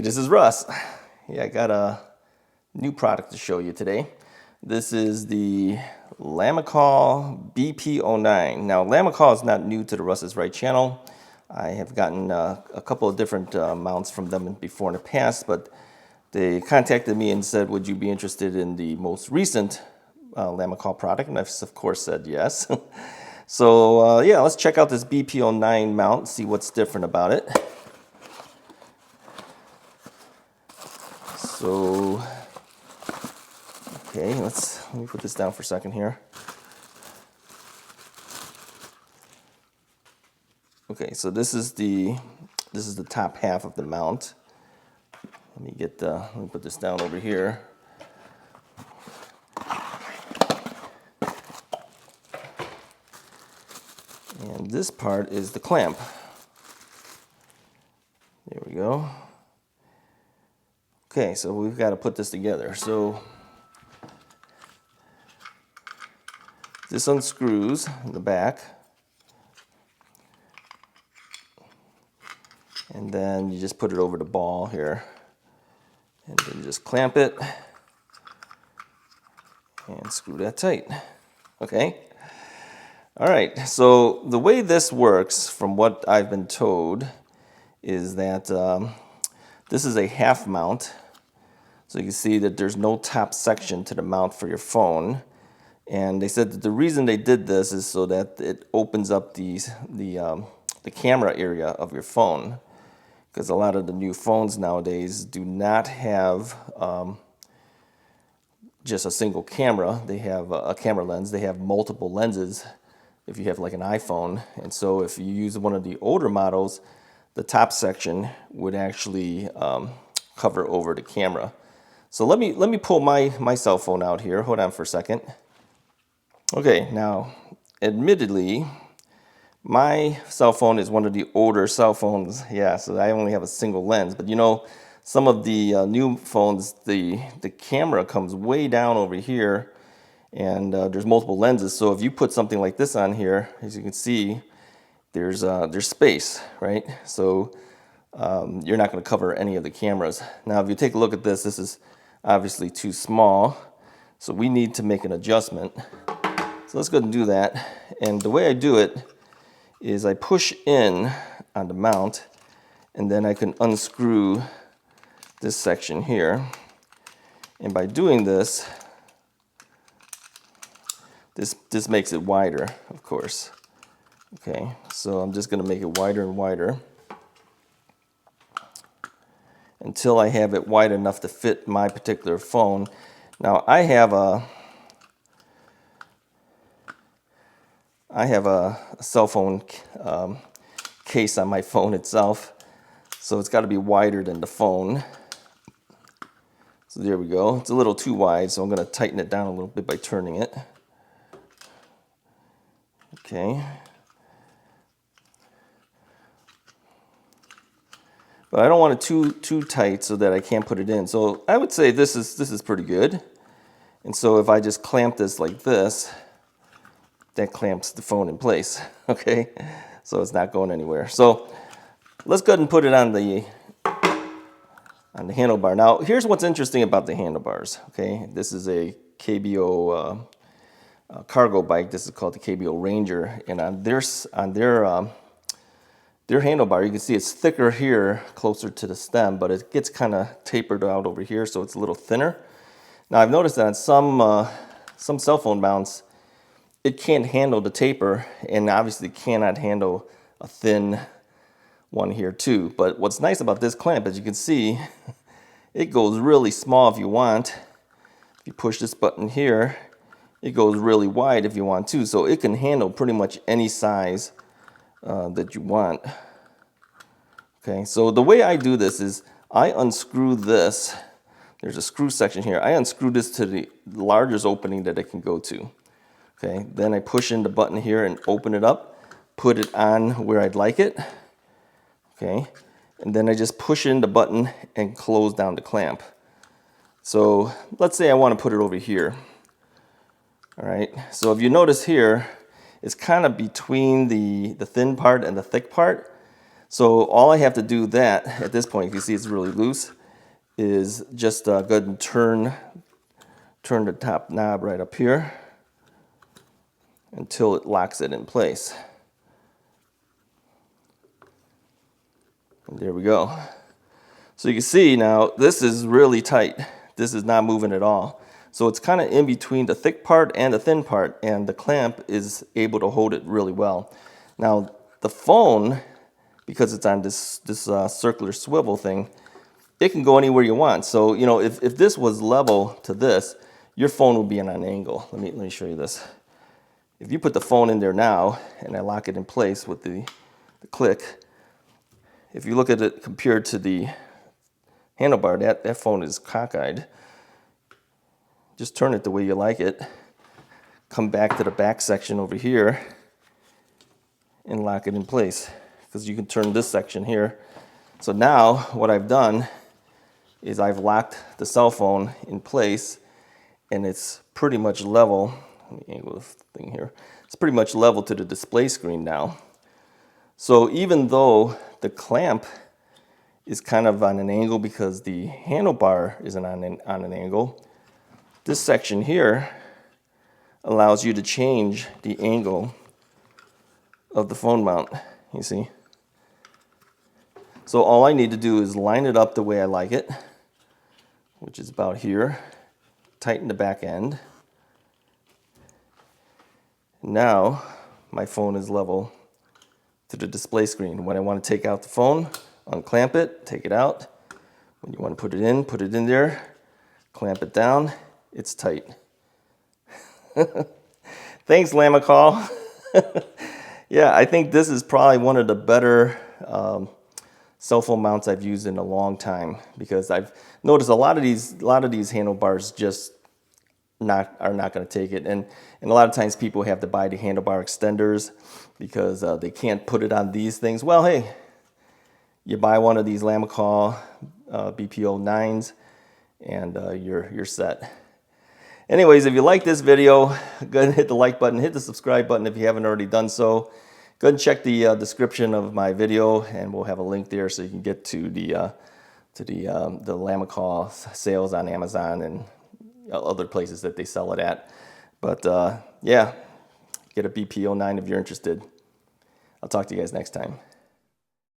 this is Russ. Yeah, I got a new product to show you today. This is the Lamicall BP09. Now, Lamicall is not new to the Russ is Right channel. I have gotten a couple of different mounts from them before in the past, but they contacted me and said, would you be interested in the most recent Lamicall product? And I've, of course, said yes. So, yeah, let's check out this BP09 mount, see what's different about it. So, okay, let me put this down for a second here. Okay, so this is the top half of the mount. Let me put this down over here. And this part is the clamp. There we go. Okay, so we've got to put this together. So this unscrews in the back. And then you just put it over the ball here. And then just clamp it. And screw that tight. Okay? All right, so the way this works, from what I've been told, is that this is a half mount. So you can see that there's no top section to the mount for your phone. And they said that the reason they did this is so that it opens up the camera area of your phone. Because a lot of the new phones nowadays do not have just a single camera. They have a camera lens. They have multiple lenses if you have like an iPhone. And so if you use one of the older models, the top section would actually cover over the camera. So let me pull my cell phone out here. Hold on for a second. Okay, now, admittedly, my cell phone is one of the older cell phones. Yeah, so I only have a single lens. But you know, some of the new phones, the camera comes way down over here, and there's multiple lenses. So if you put something like this on here, as you can see, there's space, right? So you're not going to cover any of the cameras. Now, if you take a look at this, this is obviously too small. So we need to make an adjustment. So let's go ahead and do that. And the way I do it is I push in on the mount, and then I can unscrew this section here. And by doing this, this makes it wider, of course. Okay, so I'm just going to make it wider and wider until I have it wide enough to fit my particular phone. Now I have a cell phone case on my phone itself, so it's got to be wider than the phone. So there we go. It's a little too wide, so I'm going to tighten it down a little bit by turning it. Okay. But I don't want it too tight so that I can't put it in. So I would say this is pretty good. And so if I just clamp this like this, that clamps the phone in place. Okay, so it's not going anywhere. So let's go ahead and put it on the handlebar. Now here's what's interesting about the handlebars. Okay, this is a KBO cargo bike. This is called the KBO Ranger, and on their handlebar, you can see it's thicker here, closer to the stem, but it gets kind of tapered out over here, so it's a little thinner. Now, I've noticed that on some cell phone mounts, it can't handle the taper, and obviously cannot handle a thin one here too. But what's nice about this clamp, as you can see, it goes really small if you want. If you push this button here, it goes really wide if you want to, so it can handle pretty much any size that you want. Okay, so the way I do this is I unscrew this. There's a screw section here. I unscrew this to the largest opening that it can go to. Okay, then I push in the button here and open it up, put it on where I'd like it. Okay, and then I just push in the button and close down the clamp. So let's say I want to put it over here. All right, so if you notice here, it's kind of between the thin part and the thick part. So all I have to do that at this point, you see it's really loose, is just go ahead and turn the top knob right up here until it locks it in place. And there we go. So you can see now this is really tight. This is not moving at all. So it's kind of in between the thick part and the thin part, and the clamp is able to hold it really well. Now the phone, because it's on this circular swivel thing, it can go anywhere you want. So you know, if this was level to this, your phone would be on an angle. Let me show you this. If you put the phone in there now and I lock it in place with the click, if you look at it compared to the handlebar, that phone is cockeyed. Just turn it the way you like it. Come back to the back section over here and lock it in place, because you can turn this section here. So now what I've done is I've locked the cell phone in place, and it's pretty much level. Let me angle this thing here. It's pretty much level to the display screen now. So even though the clamp is kind of on an angle because the handlebar isn't on an angle, this section here allows you to change the angle of the phone mount, you see. So all I need to do is line it up the way I like it, which is about here. Tighten the back end. Now my phone is level to the display screen. When I want to take out the phone, unclamp it, take it out. When you want to put it in there, clamp it down. It's tight. Thanks, Lamicall. Yeah, I think this is probably one of the better cell phone mounts I've used in a long time, because I've noticed a lot of these handlebars just are not going to take it, and a lot of times people have to buy the handlebar extenders because they can't put it on these things. Well, hey, you buy one of these Lamicall BP09s and you're set. Anyways, if you like this video, go ahead and hit the like button, hit the subscribe button if you haven't already done so. Go ahead and check the description of my video, and we'll have a link there so you can get to the Lamicall sales on Amazon and other places that they sell it at. But yeah, get a BP09 if you're interested. I'll talk to you guys next time.